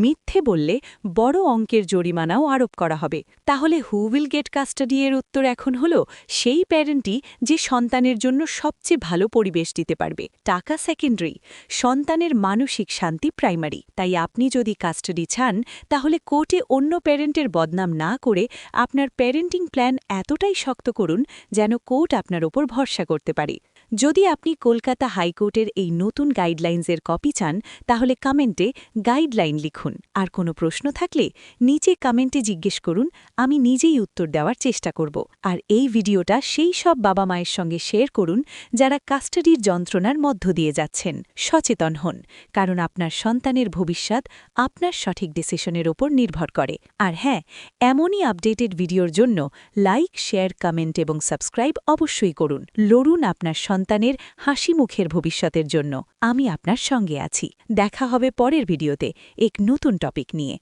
মিথ্যে বললে বড় অঙ্কের জরিমানাও আরোপ করা হবে। তাহলে হু উইল গেট কাস্টাডি এর উত্তর এখন হলো সেই প্যারেন্টই যে সন্তানের জন্য সবচেয়ে ভালো পরিবেশ দিতে পারবে। টাকা সেকেন্ডারি, সন্তানের মানসিক শান্তি প্রাইমারি। তাই আপনি যদি কাস্টাডি চান তাহলে কোর্টে অন্য প্যারেন্টের বদনাম না করে আপনার প্যারেন্টিং প্ল্যান এতটাই শক্ত করুন যেন কোর্ট আপনার ওপর ভরসা করতে পারে। যদি আপনি কলকাতা হাইকোর্টের এই নতুন গাইডলাইন্সের কপি চান তাহলে কমেন্টে গাইডলাইন লিখুন। আর কোনো প্রশ্ন থাকলে নিচে কমেন্টে জিজ্ঞেস করুন, আমি নিজেই উত্তর দেওয়ার চেষ্টা করব। আর এই ভিডিওটা সেই সব বাবা মায়ের সঙ্গে শেয়ার করুন যারা কাস্টাডির যন্ত্রণার মধ্য দিয়ে যাচ্ছেন। সচেতন হন, কারণ আপনার সন্তানের ভবিষ্যৎ আপনার সঠিক ডিসিশনের ওপর নির্ভর করে। আর হ্যাঁ, এমনই আপডেটেড ভিডিওর জন্য লাইক, শেয়ার, কমেন্ট এবং সাবস্ক্রাইব অবশ্যই করুন। লড়ুন আপনার সন্তানের হাসি মুখের ভবিষ্যতের জন্য। আমি আপনার সঙ্গে আছি। দেখা হবে পরের ভিডিওতে এক নতুন টপিক নিয়ে।